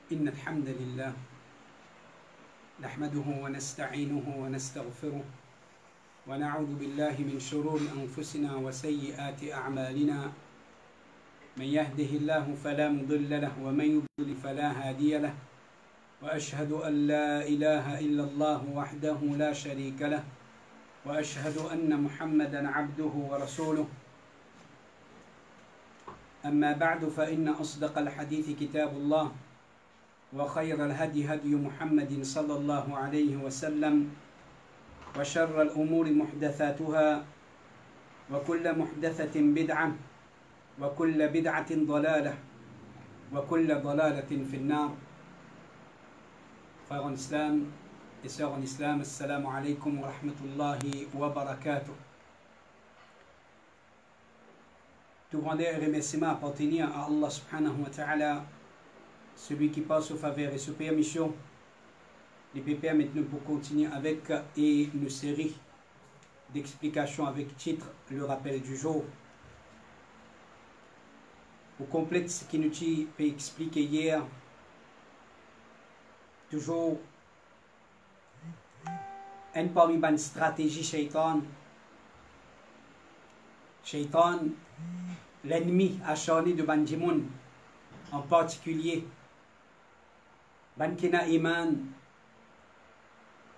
إن الحمد لله نحمده ونستعينه ونستغفره ونعوذ بالله من شرور أنفسنا وسيئات أعمالنا من يهده الله فلا مضل له ومن يضلل فلا هادي له وأشهد أن لا إله إلا الله وحده لا شريك له وأشهد أن محمدا عبده ورسوله أما بعد فإن أصدق الحديث كتاب الله وخير الهدي هدي محمد صلى الله عليه وسلم وشر الأمور محدثاتها وكل محدثة بدعة وكل بدعة ضلالة وكل ضلالة في النار. Frères en islam et sœurs en islam, assalamu alaikum wa rahmatullahi wa barakatuh. Tout grandeur et remerciement appartenir à Allah subhanahu wa ta'ala, celui qui passe aux faveurs et sous permission. Il peut permettre nous pour continuer avec une série d'explications avec titre Le rappel du jour. Pour compléter ce qui nous a expliqué hier, toujours une parmi les stratégies shaitan. Shaitan, l'ennemi acharné de Ban Jimoun, en particulier Ban Kina Iman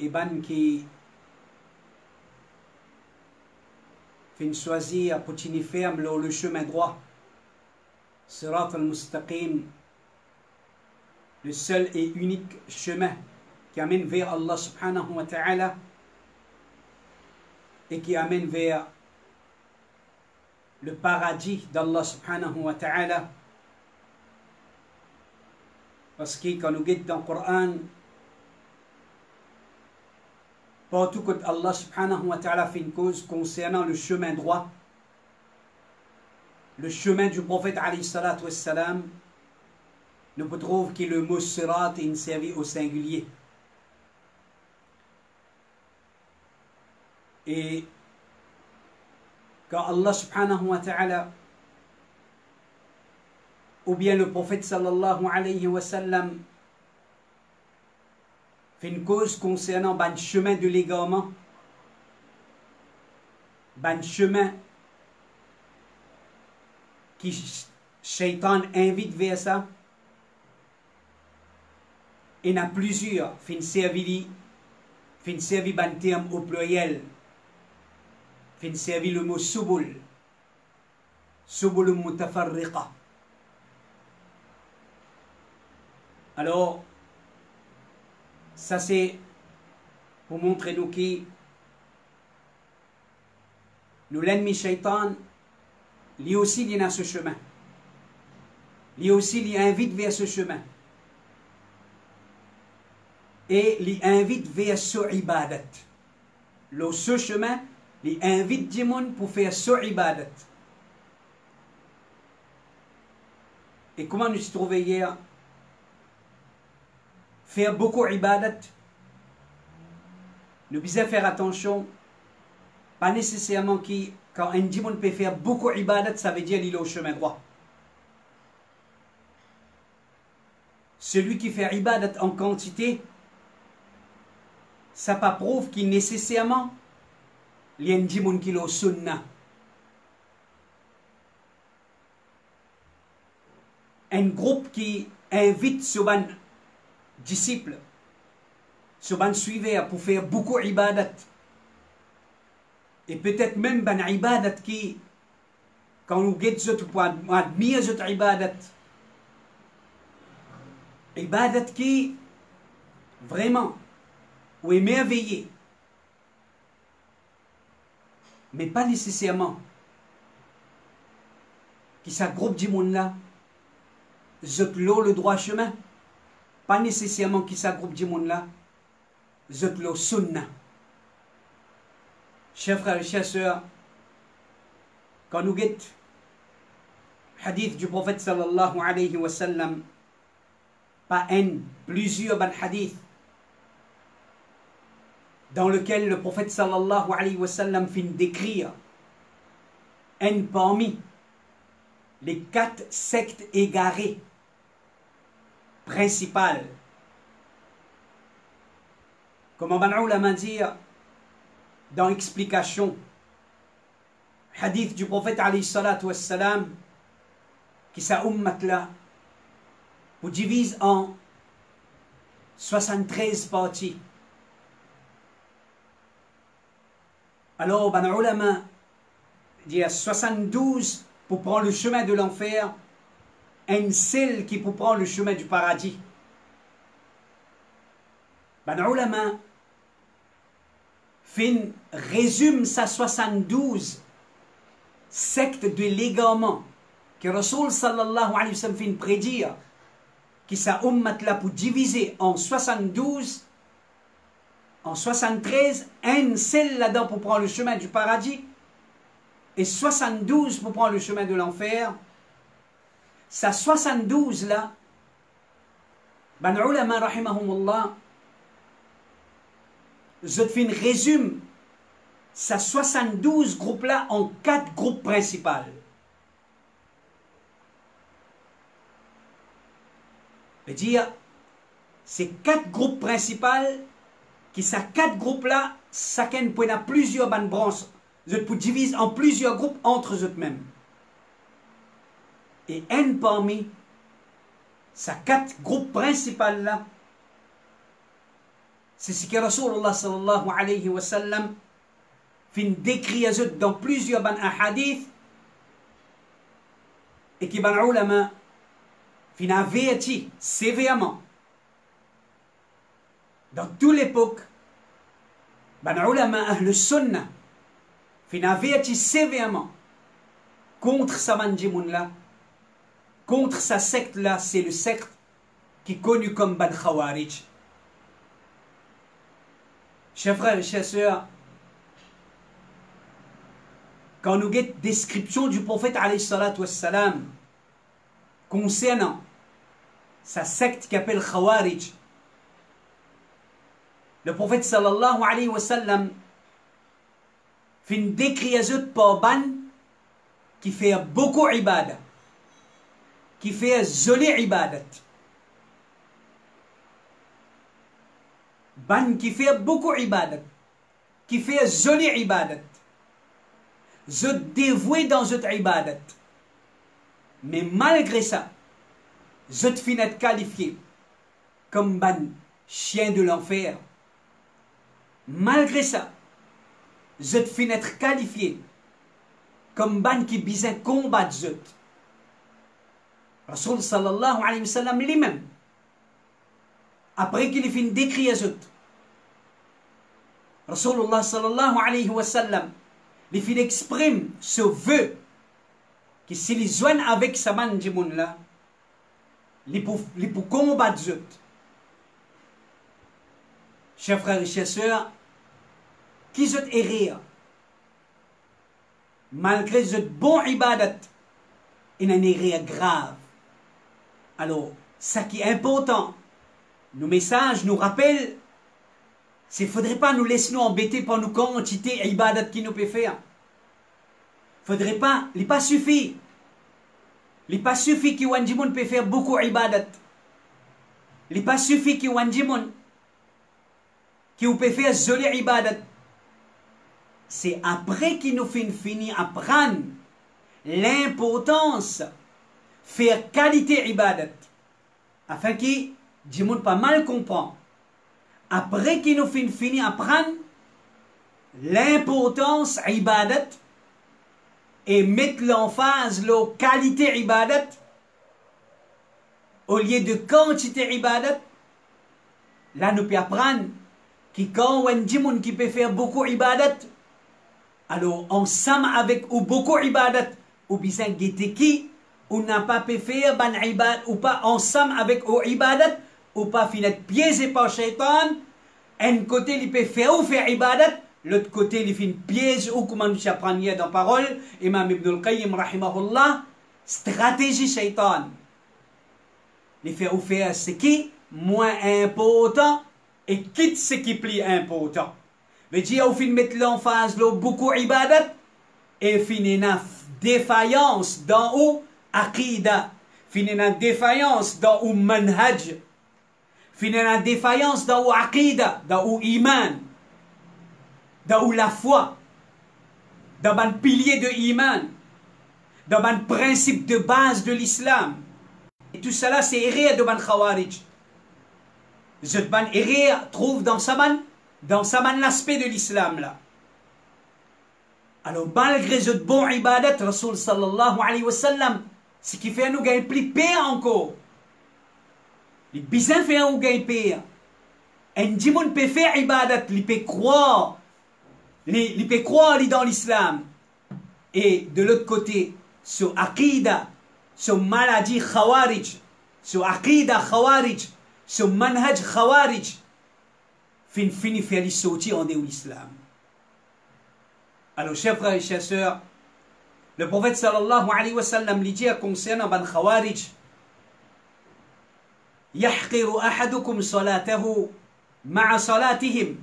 et Ban qui fin choisir pour tenir ferme le chemin droit, Sirat al-Mustaqim, le seul et unique chemin qui amène vers Allah subhanahu wa ta'ala et qui amène vers le paradis d'Allah subhanahu wa ta'ala. Parce que quand nous guidons dans le Coran, partout que Allah subhanahu wa ta'ala fait une cause concernant le chemin droit, le chemin du prophète alayhi salatu wassalam, nous pouvons trouver que le mot sirat est servi au singulier. Et quand Allah subhanahu wa ta'ala ou bien le prophète sallallahu alayhi wa sallam fait une cause concernant le chemin de l'égarement, le chemin qui shaitan invite vers ça, il y en a plusieurs fin servi ban terme au pluriel, fin servi le mot subul mutafarriqa. Alors ça c'est pour montrer nous qui nous l'ennemi shaitan lui aussi il y a ce chemin, lui aussi il invite vers ce chemin et il invite vers ce ibadat. Ce chemin il invite du monde pour faire ce ibadat. Et comment nous se trouvons hier? Faire beaucoup ibadat, nous devons faire attention, pas nécessairement qui, quand un démon peut faire beaucoup ibadat, ça veut dire qu'il est au chemin droit. Celui qui fait ibadat en quantité, ça pas prouve qu'il nécessairement il y a un démon qui est au sunnah. Un groupe qui invite ce disciples, ce suiveurs pour faire beaucoup ibadat, et peut-être même ban ibadat qui, quand nous guettons pour admirer cette ibadat qui vraiment ou émerveillé, mais pas nécessairement qui ça groupe du monde là, le droit chemin. Pas nécessairement qui s'agroupe du monde là, le sunnah. Chers frères et chers sœurs, quand nous guettons hadith du prophète sallallahu alayhi wa sallam, pas un, plusieurs hadiths, dans lequel le prophète sallallahu alayhi wa sallam fait décrire un parmi les 4 sectes égarées principal. Comme on l'a dit dans l'explication, hadith du prophète alayhi salatu wassalam, qui sa ummat là, vous divise en 73 parties. Alors, ben ulama dit 72 pour prendre le chemin de l'enfer, un seul qui pour prendre le chemin du paradis. Ben ulama résume sa 72 sectes de l'égarement que Rasoul sallallahu alayhi wa sallam fait prédire qui sa ummat là pour diviser en 72, en 73, un seul là-dedans pour prendre le chemin du paradis et 72 pour prendre le chemin de l'enfer. Sa 72 là, ben ulama rahimahumullah, Zotfin résume sa 72 groupes là en 4 groupes principaux. C'est-à-dire, ces 4 groupes principaux, qui ces 4 groupes là, chacun peut avoir plusieurs branches, ils peuvent diviser en plusieurs groupes entre eux-mêmes. Et un parmi ces 4 groupes principaux là, c'est ce que Rasulullah sallallahu alayhi wa sallam fin décrit dans plusieurs hadiths et qui ban ulama fin averti sévèrement dans toute l'époque. Ban ulama ahl sunnah fin averti sévèrement contre sa manjimoun là, contre sa secte là, c'est le secte qui est connu comme ban khawarij. Chers frères et chers sœurs, quand nous avons description du prophète alayhi salatu wassalam concernant sa secte qui appelle Khawarij, le prophète sallallahu alayhi wa sallam fait une décriation par ban qui fait beaucoup ibadat, qui fait zoli ibadat. Ban qui fait beaucoup ibadat, qui fait joli ibadat, je dévoué dans cette ibadat. Mais malgré ça, je te finis être qualifié comme ban chien de l'enfer. Malgré ça, je te finis être qualifié comme ban qui bisait combattre je. Rasul sallallahu alayhi wa sallam lui-même, après qu'il finit d'écrire je, Rasulullah sallallahu alayhi wa sallam, les filles expriment ce vœu que si les joignent avec sa manjimoun là, les pour combattre eux. Chers frères et chers sœurs, qui zot est rire, malgré zot bon ibadat, il y a un rire grave. Alors, ça qui est important, nos messages nous rappellent, il ne faudrait pas nous laisser nous embêter par nos quantités ibadat qui nous peut faire. Il ne faudrait pas, il n'est pas suffit. Il n'est pas suffit que Wanjimoun peut faire beaucoup ibadat. Il n'est pas suffit que Wanjimoun qui peut faire joli ibadat. C'est après qu'il nous finit à prendre l'importance faire qualité ibadat. Afin que Jimoun pas mal comprend. Après qu'il nous finit à prendre l'importance ibadat et mettre l'emphase la qualité ibadat au lieu de quantité ibadat, là nous pouvons apprendre que quand on dit qui peut faire beaucoup ibadat, alors ensemble avec ou beaucoup ibadat, ou bien qui ou n'a pas pu faire ban ibadat, ou pas ensemble avec ou ibadat, ou pas finir piégé par shaitan, un côté il peut faire ou faire ibadat, l'autre côté il fait piège ou comment nous apprenions dans parole, Imam Ibn al-Qayyim rahimahullah, stratégie shaitan. Les faire ou faire ce qui est moins important et quitte ce qui est plus important. Mais dire au fin mettre l'emphase beaucoup ibadat et finir une défaillance dans ou aqida, finir une défaillance dans ou manhaj. Finalement, défaillance dans l'aqida, dans l'iman, dans la foi, dans le pilier de l'iman, dans le principe de base de l'islam. Et tout cela, c'est erreur de ban khawarij. Ce ban erreur trouve dans sa man l'aspect de l'islam là. Alors, malgré ce bon ibadat, Rasul sallallahu alayhi wa sallam, ce qui fait nous gagner plus paix encore. Les bisins fait nous gagner paix. Un djimoun peut faire ibadat, il peut croire, il peut croire dans l'islam. Et de l'autre côté, sur aqida, sur maladie khawarij, sur aqida khawarij, sur manhaj khawarij, fini faire les sortir en dehors de l'islam. Alors, chers frères et chers sœurs, le prophète sallallahu alayhi wa sallam lui dit concernant ban khawarij, يحقر أحدكم صلاته مع صلاتهم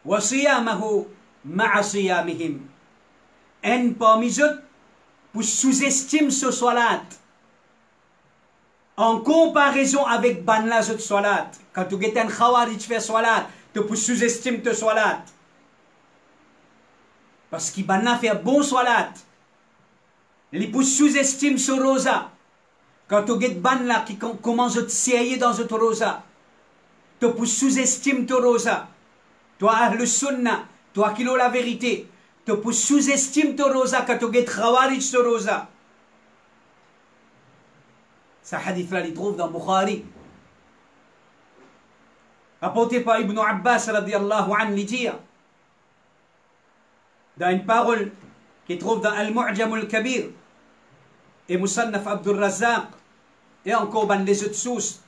وصيامه مع صيامهم. Un parmi eux pour sous-estime ce salat en comparaison avec ban la autre salat. Quand tu es un khawarij fait salat, tu peux sous-estimer te salat. Parce qu'il ban la fait bon salat. Il peut sous-estimer ce rosa. Quand tu es ban là qui commence à te serrer dans ce rosa, tu peux sous-estimer ton rosa. Toi, le sunna, toi qui as la vérité, tu peux sous-estimer ton rosa quand tu es khawarij ce rosa. Ce hadith-là, il trouve dans Bukhari. Rapporté par Ibn Abbas, radiyallahu anhu, il dit, dans une parole qui trouve dans Al-Mu'jam al-Kabir et Musannaf Abdul Razzaq, et encore dans les autres sources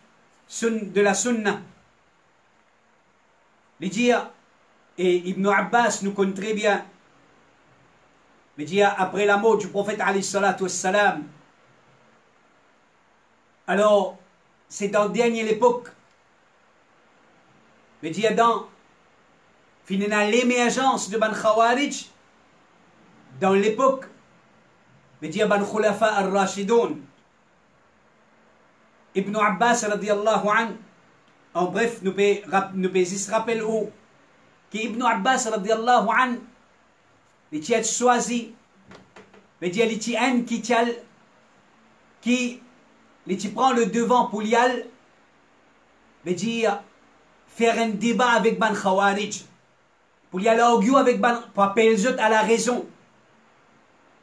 de la sunna. Il dit, et Ibn Abbas nous connaît très bien, il dit, après la mort du prophète alayhi salatu wassalam, alors c'est dans la dernière époque, il dit, dans finalement l'émergence de ban khawarij, dans l'époque, il dit, ban khulafa al-Rashidun, Ibn Abbas radiyallahu anhu, en bref, nous pouvons juste rappeler où que Ibn Abbas radiyallahu anhu, il a choisi, il a un qui prend le devant pour y aller, faire un débat avec ban khawarij, pour y aller arguer avec ban, pour appeler les autres à la raison,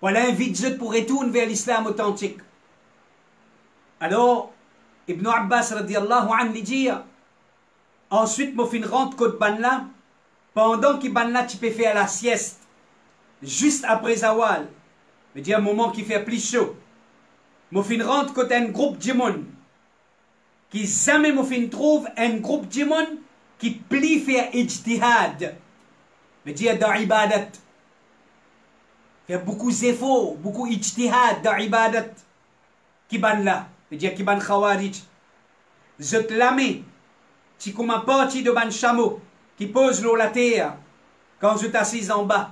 pour l'inviter les autres pour retourner vers l'islam authentique. Alors, Ibn Abbas radiyallahu anhu dit, ensuite, je fin rentre côté ban là, pendant que ban là, tu peux faire la sieste, juste après Zawal, je dis un moment qui fait plus chaud. Je fin rentre côté un groupe djimoun, qui jamais je fin trouve un groupe djimoun qui plie faire ijtihad, je dis dans ibadat, fait beaucoup d'efforts, beaucoup ijtihad dans ibadat, qui ban là. C'est-à-dire qui ban khawarij. Je te l'amène, tu comme un parti de ban chameau qui pose l'eau la terre quand je t'assise en bas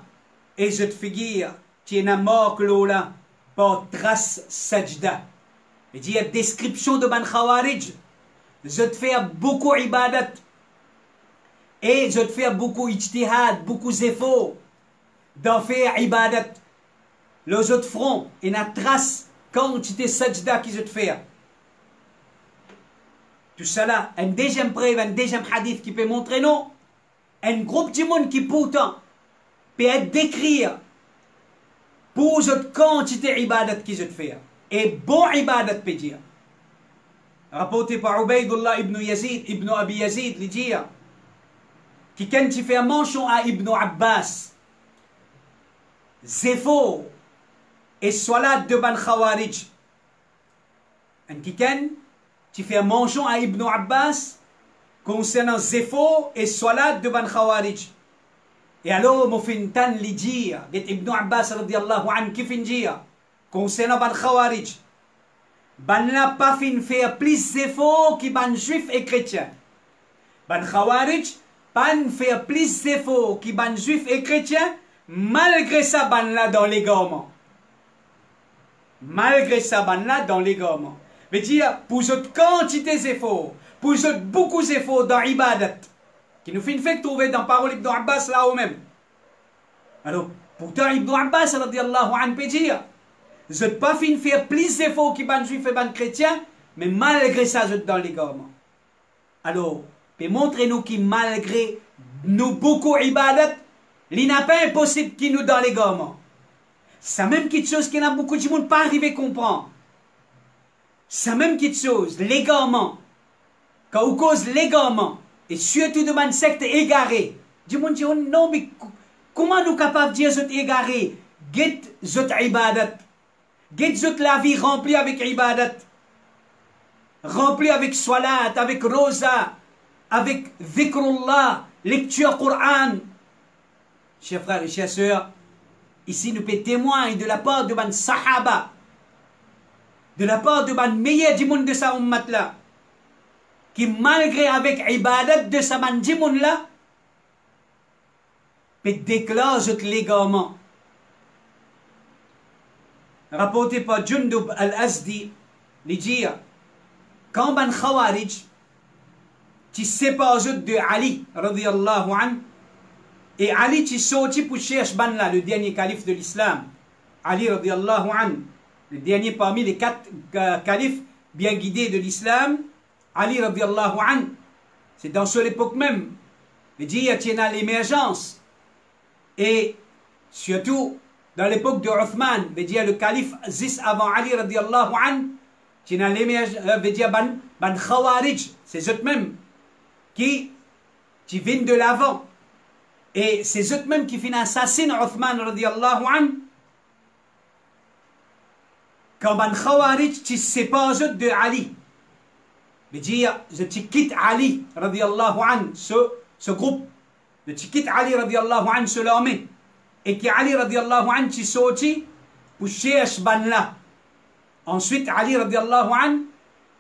et je te figure, tu es mort que l'eau là par trace sajda. C'est-à-dire description de ban khawarij. Je te fais beaucoup ibadat et je te fais beaucoup ijtihad, beaucoup d'efforts d'en faire ibadat. Les autres front et la trace quand tu t'es sajda qui se te fait. Tout cela, un deuxième preuve, un deuxième hadith qui peut montrer non. Un groupe de monde qui pourtant peut être décrire pour cette quantité ibadat qui se te fait. Et bon ibadat peut dire. Rapporté par Ubaydullah ibn Yazid, ibn Abi Yazid, il dit qui quand tu fais mention à Ibn Abbas, c'est faux. Et salat de ban khawarij. En kiken, tu fais mention à Ibn Abbas concernant Zefo et salat de ban khawarij. Et alors, Mofintan li dire, Ibn Abbas radiallahu anhu qui fin dire, concernant ban khawarij, ban la pas fin faire plus Zefo qui ban juif et chrétien. Ban khawarij, ban faire plus Zefo qui ban juif et chrétien, malgré ça, ban la dans l'égarement. Malgré ça, ban là dans l'égarement. Mais dire, pour cette quantité d'efforts, pour beaucoup d'efforts dans l'ibadat, qui nous fait trouver dans la parole d'Ibn Abbas là-haut même. Alors, pourtant, Ibn Abbas, radiallahu anhu, peut dire, je n'ai pas fait faire plus d'efforts que les juifs et les chrétiens, mais malgré ça, je suis dans l'égarement. Alors, peut montrer-nous que malgré nous beaucoup ibadat, il n'est pas impossible qu'il nous dans l'égarement. C'est même quelque chose qu'il y a beaucoup de monde pas arrivé à comprendre. C'est même quelque chose, l'égarement. Quand on cause l'égarement, et surtout de une secte égarée, du monde dit, oh non, mais comment nous capables de dire que vous égaré? Get zot ibadat. Get zot la vie remplie avec ibadat. Remplie avec salat, avec rosa, avec dhikrullah, lecture Coran. Chers frères et chers sœurs, ici nous pouvons témoigner de la part de ban sahaba, de la part de ban meilleur du monde de sa ummat là, qui malgré avec ibadat de sa ban du monde là, peut déclare l'égarement. Rapporté par Jundub al-Azdi, il dit, quand ban Khawarij, qui sépare de Ali, radiyallahu anhu, et Ali qui sorti pour chercher ban là, le dernier calife de l'islam, Ali radiyallahu anhu, le dernier parmi les 4 califes bien guidés de l'islam, Ali radiyallahu anhu, c'est dans cette époque même, il dit, il y a l'émergence. Et surtout, dans l'époque de Uthman, veut dire le calife 10 avant Ali radiallahu anhu, qui n'a veut dire ban Khawarij, c'est eux-mêmes qui viennent de l'avant. Et c'est eux-mêmes qui finissent assassinent Uthman radiallahu anhu. Quand ban Khawarij qui se sépare de Ali, veut dire je quitte Ali radiallahu anhu, ce groupe. Le quitte Ali radiallahu anhu se l'armée. Et qui Ali radiallahu anhu qui sorti pour chercher ban là. Ensuite Ali radiallahu anhu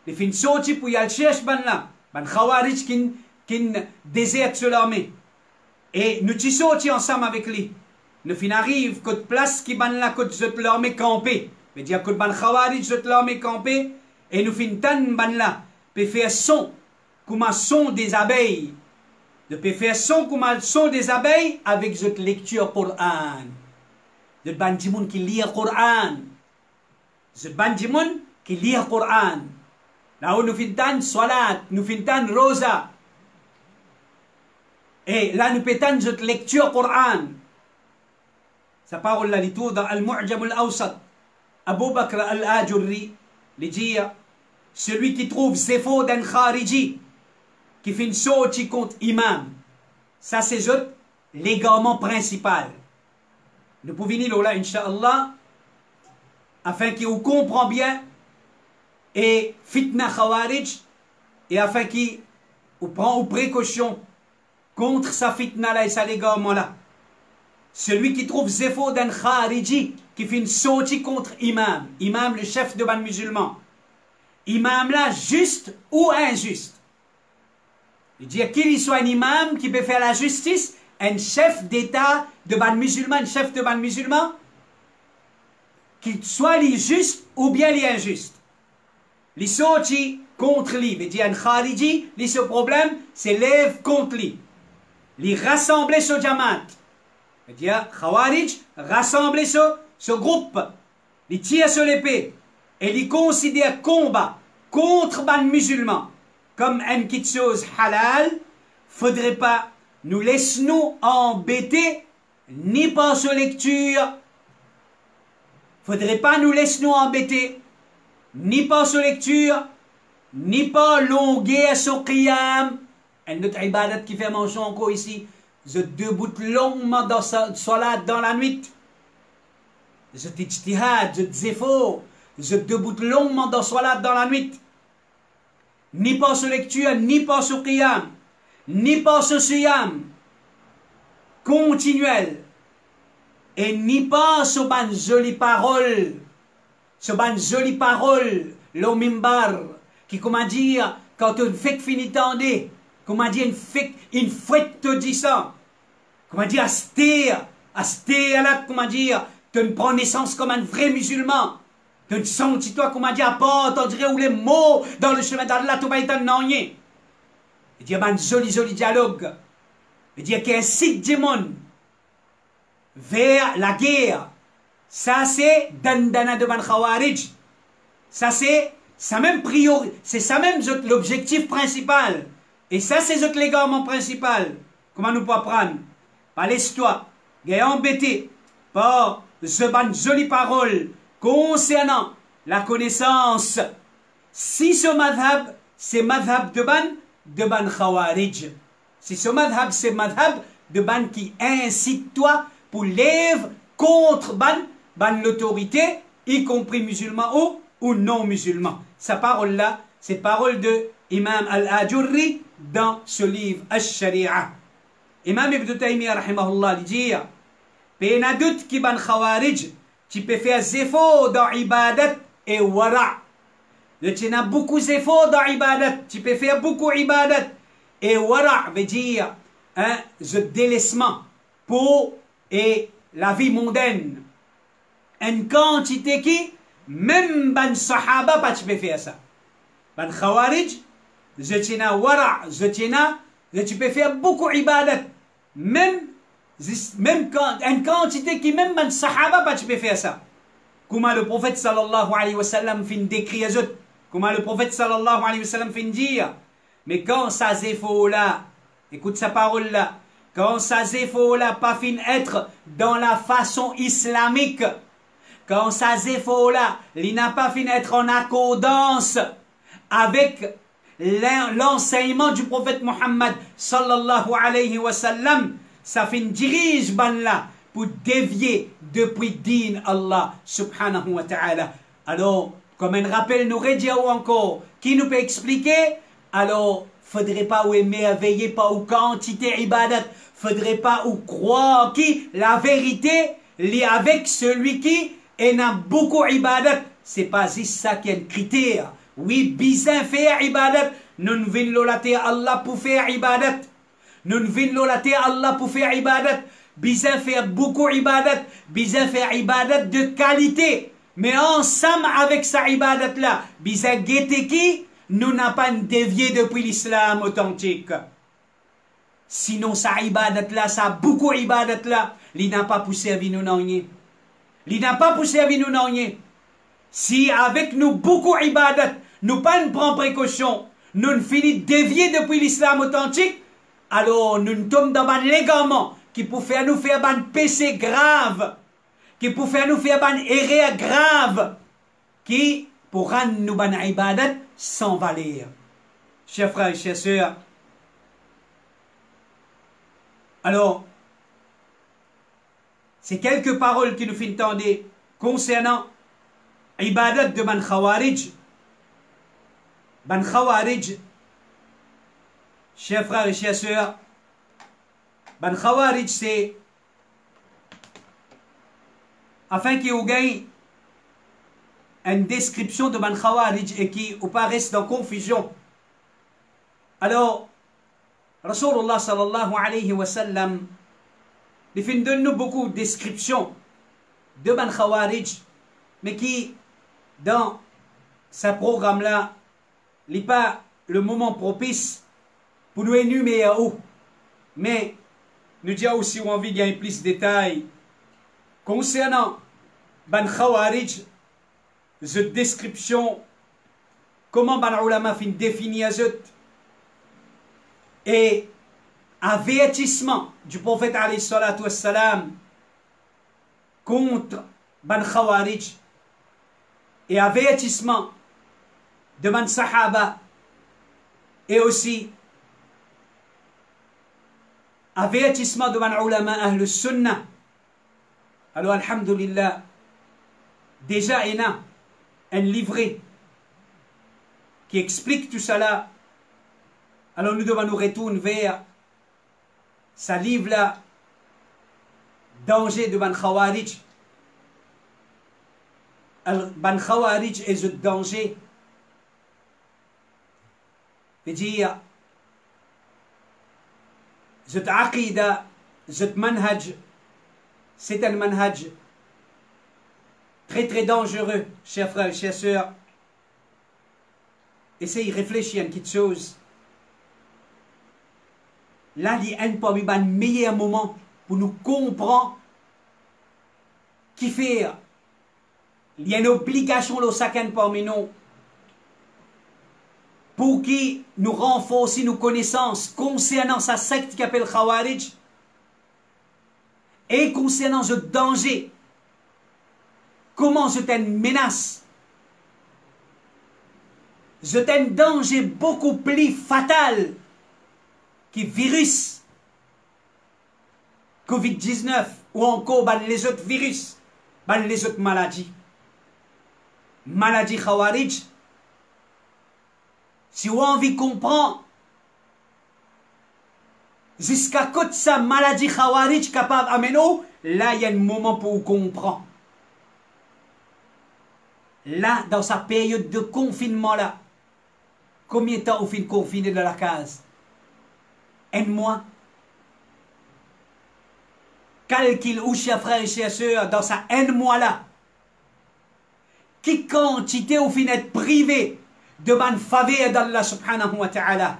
il fait sorti pour y aller chercher ban là. Ban Khawarij qui déserte sur l'armée. Et nous qui sorti ensemble avec lui. Nous fin arrive que place qui ban là que l'armée campé. veut dire que ban Khawarij de l'armée campé. Et nous fin tan ban là. Peut faire son comme un son des abeilles. De faire son comme le son des abeilles avec cette lecture Coran. De bandimoun qui lit le Coran. De bandimoun qui lit le Coran. Là où nous finissons salat, nous finissons rosa. Et là nous pétons cette lecture Coran. Sa parole là, tout dans Al-Mu'jam al-Awsat. Abu Bakr al-Ajurri, il dit, celui qui trouve zéfo d'un khariji, qui fait une sortie contre imam. Ça, c'est l'égarement principal. Nous pouvons venir là, Inch'Allah, afin qu'il comprenne bien, et fitna khawarij, et afin qu'il prend précaution contre sa fitna là et sa l'égarement là. Celui qui trouve zéfo d'un khariji, qui fait une sortie contre imam. Imam, le chef de ban musulman. Imam là, juste ou injuste. Il dit qu'il soit un imam qui peut faire la justice, un chef d'État de ban musulman, un chef de ban musulman, qu'il soit les juste ou bien les injuste. Les sortis contre lui, il dit un khariji, ce problème, c'est lève contre lui. Les rassembler sur Jamaat. Il dit khawarij, rassembler ce groupe, les tire sur l'épée, et les considère combat contre ban musulman. Comme une petite chose halal, faudrait pas nous laisser nous embêter ni par sa lecture. Faudrait pas nous laisser nous embêter ni par sa lecture, ni par longueur sur qiyam. Un autre ibadat qui fait mention encore ici. Je debout longuement dans sa salat dans la nuit. Je t'ijtihad, je t'zéfo. Je debout longuement dans salat dans la nuit. Ni par sa lecture, ni par ce qiyam, ni par ce siyam continuel, et ni par ce ban jolie parole, le mimbar, qui, comment dire, quand une fête finit tendée, comment dire, une fête te dit ça, comment dire, asté, là, comment dire, tu ne prends naissance comme un vrai musulman. Tu ne sens toi comment dire pas, on dirait où les mots dans le chemin d'Allah, tout va être un il y a un joli dialogue, il y a qu'un site du monde vers la guerre. Ça c'est Dandana de Ban Khawarij. Ça c'est sa même priorité, c'est ça même l'objectif principal. Et ça c'est notre légalement principal. Comment nous pas prendre? Par l'histoire, il est embêté par ce ban jolie parole concernant la connaissance. Si ce madhab, c'est madhab de ban Khawarij. Si ce madhab, c'est madhab de ban qui incite toi pour lève contre ban l'autorité, y compris musulmans ou non musulmans. Sa parole-là, c'est parole de Imam Al-Ajurri dans ce livre Al-Sharia. Imam Ibn Taymiyyah rahimahullah dit, péna doute qui ban Khawarij, tu peux faire des efforts dans ibadat et wara. Tu as beaucoup d'efforts dans ibadat, tu peux faire beaucoup ibadat. Et wara veut dire le délaissement pour et la vie mondaine. Une quantité qui, même ban sahaba, pas tu peux faire ça. Ban Khawarij, tu as wara, tu peux faire beaucoup ibadat. Même quand, une quantité qui, même ban sahaba, pas tu peux faire ça. Comment le prophète sallallahu alayhi wa sallam fin décrire ça. Comment le prophète sallallahu alayhi wa sallam fin dire. Mais quand ça zéfo là, écoute sa parole là, quand ça zéfo là pas fin être dans la façon islamique, quand ça zéfo là, il n'a pas fin être en accordance avec l'enseignement du prophète Muhammad sallallahu alayhi wa sallam, ça fin dirige ban là pour dévier depuis din Allah subhanahu wa ta'ala. Alors, comme un rappel nous redit encore, qui nous peut expliquer? Alors, faudrait pas ou émerveiller pas ou quantité ibadat, faudrait pas ou croire qui la vérité lie avec celui qui en a beaucoup ibadat. C'est pas ça qui est un critère. Oui, bizarre faire ibadat. Nous ne venons à Allah pour faire ibadat. Nous ne venons à Allah pour faire ibadat. Bizarre faire beaucoup ibadat. Bizarre faire ibadat de qualité. Mais ensemble avec sa ibadat là, bizarre guetter qui? Nous n'avons pas dévié depuis l'islam authentique. Sinon, sa ibadat là, ça beaucoup ibadat là, il n'a pas poussé à nous n'ennier. Il n'a pas poussé à nous n'ennier. Si avec nous beaucoup ibadat, nous pas prendre précaution, nous ne finissons dévier depuis l'islam authentique, alors nous tombons dans un légalement qui peut faire nous faire un péché grave, qui peut faire nous faire un erreur grave, qui pour rendre nous ban ibadat sans valeur. Chers frères et chers sœurs, alors, c'est quelques paroles qui nous font entendre concernant ibadat de ban Khawarij. Ban Khawarij, chers frères et chers sœurs, ban Khawarij c'est afin qu'il y ait une description de ban Khawarij et qui ou pas reste dans confusion. Alors, Rasulullah sallallahu alayhi wa sallam, il fait donne beaucoup de descriptions de ban Khawarij, mais qui, dans ce programme-là, n'est pas le moment propice pour nous énumérer où. Mais nous disons aussi où envie de gagner plus de détails concernant ban Khawarij, cette description, comment ban ulama fin définir et avertissement du prophète alayhi salatu wassalam contre ban Khawarij et avertissement de ban Sahaba et aussi avertissement de ban ulama ahl sunnah. Alors alhamdulillah, déjà il y a un livret qui explique tout cela. Alors nous devons nous retourner vers ce livre-là, Danger de ban Khawarij. Ban Khawarij est le danger. C'est-à-dire, cette aqida, cette manhaj, c'est un manhaj très très dangereux, chers frères et chères sœurs. Essayez de réfléchir à une petite chose. là, il y a un meilleur moment pour nous comprendre qui fait. Il y a une obligation de chacun parmi nous pour qui nous renforcer nos connaissances concernant sa secte qui s'appelle Khawarij et concernant ce danger. Comment c'est une menace? C'est un danger beaucoup plus fatal que le virus Covid-19 ou encore les autres virus, les autres maladies. Maladie Khawarij, si vous avez envie de comprendre jusqu'à quoi sa maladie Khawarij capable d'amener, là il y a un moment pour comprendre. Là, dans sa période de confinement là, combien de temps vous finissez confiné dans la case? Un mois. Calcule où chers frères et chers sœurs dans sa un mois là. Quelle quantité vous finissez être privé de ban faveur d'Allah subhanahu wa ta'ala.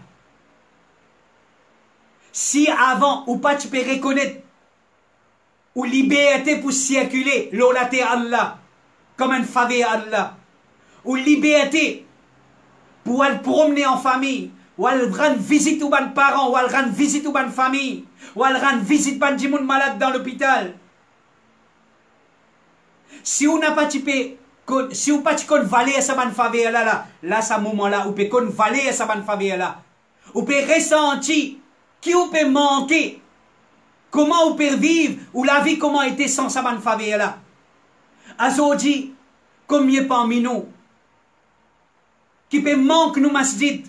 Si avant ou pas tu peux reconnaître ou liberté pour circuler l'olaté Allah comme une faveur Allah ou liberté pour aller promener en famille ou aller rendre visite aux ban parents ou aller rendre visite aux ban famille ou aller rendre visite ban du monde malade dans l'hôpital. Si on n'a pas typé si vous pas qu'on valer sa ban faveur là ce moment là ou peut qu'on valer sa ban faveur là ou peut ressentir qui vous peut manquer comment vous peut vivre ou la vie comment était sans sa ban faveur là Azodi combien parmi nous qui peut manquer nous masjid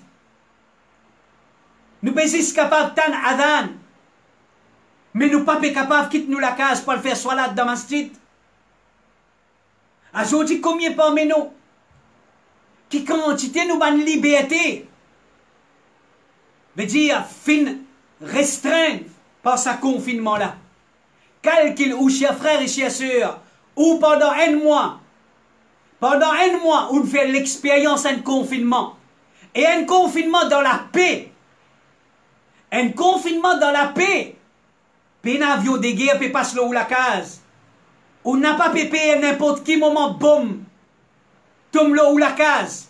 nous peut être capable tan adhan mais nous pas capable quitter nous la case pour faire salat dans masjid. Aujourd'hui, combien parmi nous qui quantité nous ban liberté veut dire fin restreindre par ce confinement là. Calcul ou chers frères et chers sœurs ou pendant un mois on fait l'expérience d'un confinement et un confinement dans la paix. Un confinement dans la paix. Pénavio de guerre peut passer là où la case. On n'a pas pépé à n'importe quel moment, boum, tombe là où la case.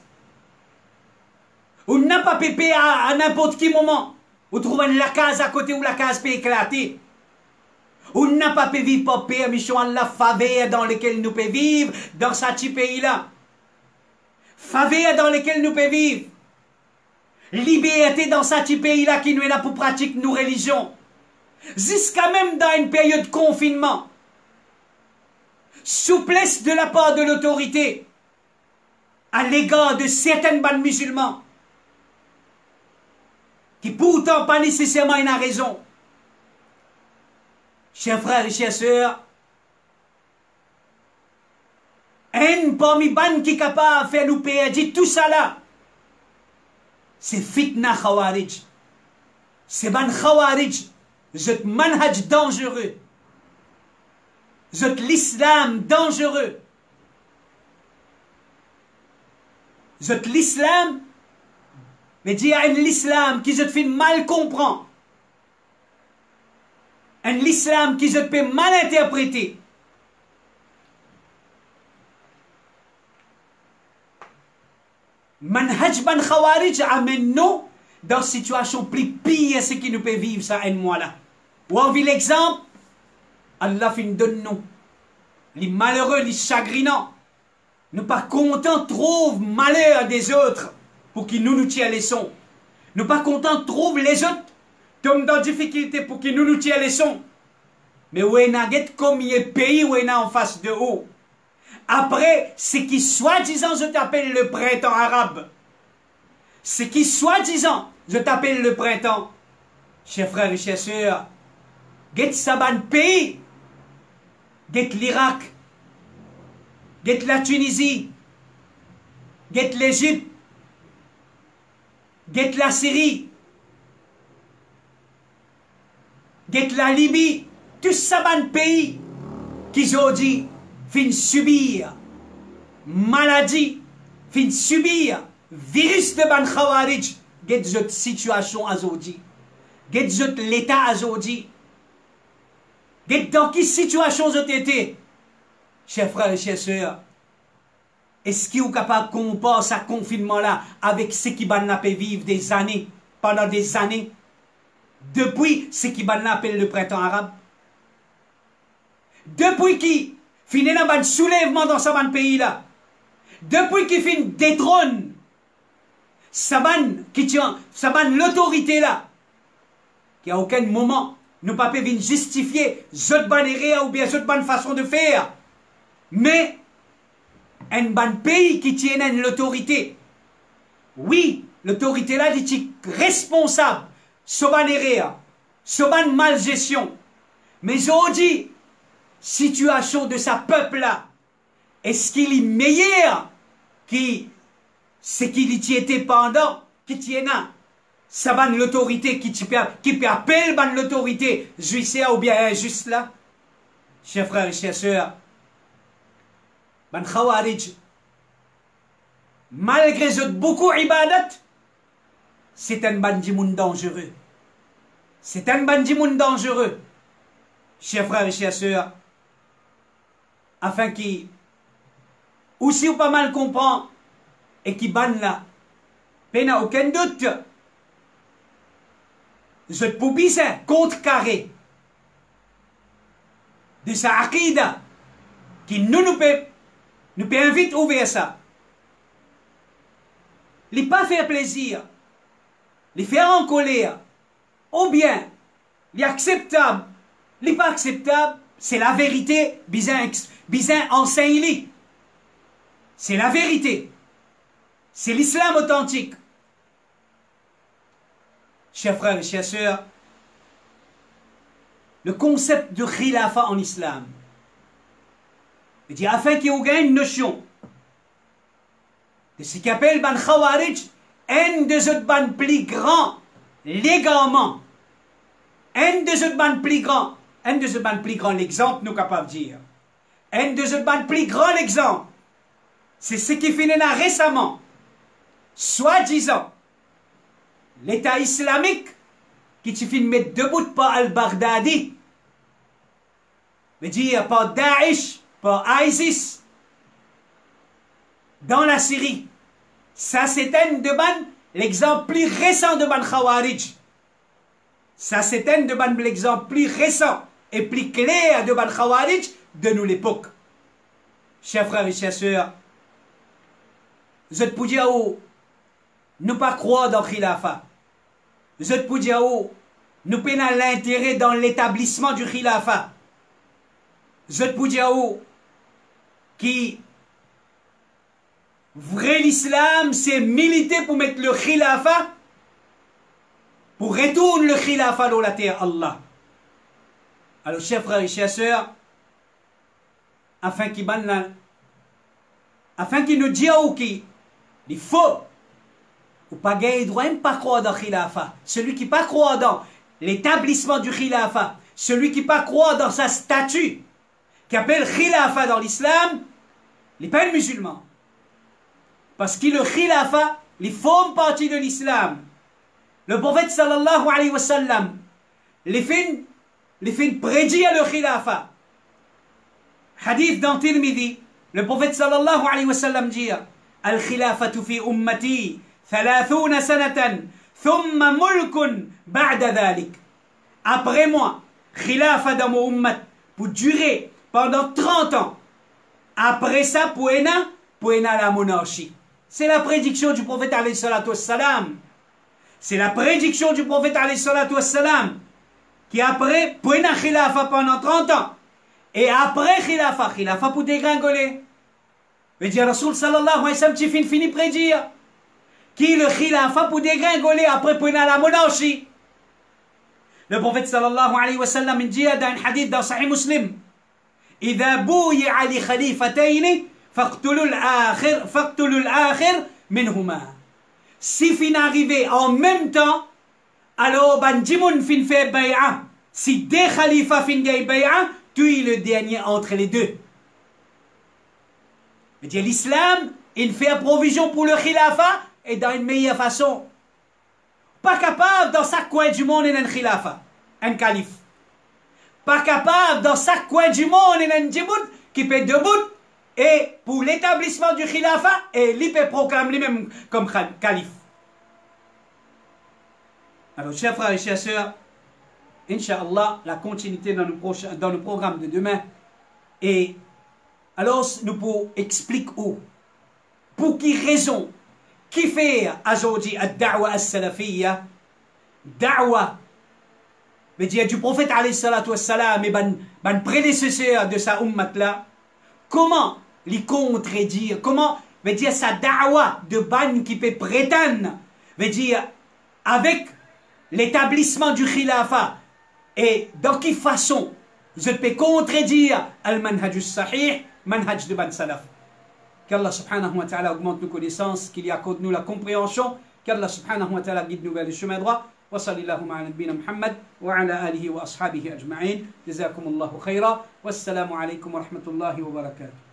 On n'a pas pépé à n'importe quel moment. On trouve la case à côté où la case peut éclater. On n'a pas pu vivre pour permission à la faveur dans laquelle nous pouvons vivre dans ce petit pays-là. Faveur dans laquelle nous pouvons vivre. Liberté dans ce petit pays-là qui nous est là pour pratiquer nos religions. Jusqu'à même dans une période de confinement. Souplesse de la part de l'autorité à l'égard de certaines bandes musulmans qui pourtant pas nécessairement une raison. Chers frères et chères sœurs, un parmi bandes qui est capable de faire nous perdre tout ça là, c'est fitna Khawarij. C'est ban Khawarij, c'est manhaj dangereux. C'est l'islam dangereux. C'est l'islam, mais dire un l'islam qui se fait mal comprendre. Un l'islam qui se fait mal interpréter. Manhaj ban Khawarij amène nous dans une situation plus pire ce qui nous peut vivre ça un mois là. Ou on vit l'exemple. Allah fin donne nous. Les malheureux, les chagrinants. Ne pas contents trouvent malheur des autres pour qu'ils nous tirent les sons. Ne pas contents trouvent les autres tombent dans difficulté pour qu'ils nous tirent les sons. Mais où est naguet comme il est pays où est en face de haut. Après, ce qui soi-disant je t'appelle le printemps arabe. Ce qui soi-disant je t'appelle le printemps. Chers frères et chères sœurs, get saban pays. Get l'Irak, get la Tunisie, get l'Égypte, get la Syrie, get la Libye, tous ces pays qui ont dit fin subir maladie, fin subir virus de ban Khawarij, get cette situation à Zodi. Get l'état aujourd'hui. Get dans quelle situation vous été, chers frères et chers sœurs. Est-ce qu'il est capable de comparer ce confinement-là avec ce qui va nous vivre des années, pendant des années, depuis ce qui va nous appeler le printemps arabe? Depuis qui finit un soulèvement dans ce pays-là, depuis qu'il finit détrône, ça l'autorité là, qui à aucun moment nous ne pouvons pas justifier cette bonne ou bien cette bonne façon de faire, mais un bon pays qui tient l'autorité, oui, l'autorité là est responsable, ce bonne malgestion, mais aujourd'hui, situation de sa peuple là, est-ce qu'il est meilleur que ce qu'il y était pendant, qui tient ça va l'autorité qui peut appeler l'autorité justice ou bien injuste là? Chers frères et chers sœurs, ban Khawarij, malgré beaucoup ibadat, c'est un bandimoun dangereux. C'est un bandimoun dangereux. Chers frères et chers sœurs, afin qu'il aussi ou pas mal comprend et qui ban là, il n'y a aucun doute. Je peux ça contrecarrer de sa aqida qui nous peut inviter à ouvrir ça. Les pas faire plaisir, les faire en colère, ou bien les acceptables, les pas acceptables, c'est la vérité, bizarre enseigne. C'est la vérité. C'est l'islam authentique. Chers frères et chers sœurs, le concept de khilafa en islam, veut dire afin qu'il y ait une notion de ce qu'appelle ban Khawarij, un des autres ban plus grands légalement, un des autres ban plus grands, l'exemple nous capables de dire, un des autres ban plus grand l'exemple, c'est ce qui finit là récemment, soi-disant, l'État islamique qui te fait mettre debout par al-Baghdadi, veut dire par Daesh, par ISIS, dans la Syrie. Ça, c'est un de l'exemple plus récent de Ban Khawarij. Ça, c'est un de l'exemple plus récent et plus clair de Ban Khawarij de nous l'époque. Chers frères et chers sœurs, vous êtes pour dire ne pas croire dans Khilafa. Vous êtes pour dire nous prenons l'intérêt dans l'établissement du Khilafa. Vous êtes pour dire qui vrai l'islam, c'est militer pour mettre le Khilafa, pour retourner le Khilafa dans la terre Allah. Alors, chers frères et chers sœurs, afin qu'il nous dise qu'il faut ou pas gagner droit même pas croire dans Khilafa. Celui qui pas croire dans l'établissement du Khilafa, celui qui pas croire dans sa statue, qui appelle Khilafa dans l'islam, il n'est pas un musulman. Parce que le Khilafa, il forme partie de l'islam. Le prophète sallallahu alayhi wa sallam, les fin prédire le Khilafa. Hadith dans Tirmidhi, le prophète sallallahu alayhi wa sallam dit Al-Khilafatu fi ummati 30 sanatan thumma mulkun ba'da dhalik. Après moi, Khilafa dans mon ummat pour durer pendant 30 ans. Après ça, pour la monarchie. C'est la prédiction du prophète alayhi salatu wassalam. C'est la prédiction du prophète alayhi salatu wassalam qui après, pour la Khilafa pendant 30 ans. Et après Khilafa pour dégringoler. Veut dire Rasoul sallallahu alayhi wa sallam, tu finis prédire. Qui le Khilafa pour dégringoler après pour la monarchie. Le prophète sallallahu alayhi wa sallam dit dans un hadith dans Sahih Muslim, إذا بويع لخليفتين فاقتلوا الآخر منهما. Si fin arrivé en même temps, alors ban dimoun fin fait bay'a. Si deux khalifas fin gay bay'a, tu es le dernier entre les deux. Mais dire l'islam, il fait provision pour le khilafa et dans une meilleure façon. Pas capable dans chaque coin du monde d'un khilafa, un calife. Pas capable dans chaque coin du monde d'un djibout qui peut debout et pour l'établissement du khilafa et lui peut proclamer lui-même comme calife. Alors, chers frères et chers sœurs, Inch'Allah, la continuité dans le programme de demain. Et alors, nous pouvons expliquer où, pour qui raison, qui fait aujourd'hui la da'wa as-salafiyya, da'wa, mais dire du prophète alayhi salatu wassalam et ban prédécesseur de sa ummat là, comment les contredire, comment, veut dire sa da'wa de ban qui peut prétendre, veut dire avec l'établissement du khilafa, et dans quelle façon je peux contredire al-manhaj sahih, manhaj de ban salaf. Qu'Allah subhanahu wa ta'ala augmente nos connaissances, qu'il y accorde nous la compréhension, qu'Allah subhanahu wa ta'ala guide nous vers le chemin droit. Wa sallallahu ala nabiyyina Muhammad wa ala alihi wa ashabihi ajma'in. Jazakumullahu khayra. Wassalamu alaykum wa rahmatullahi wa barakatuh.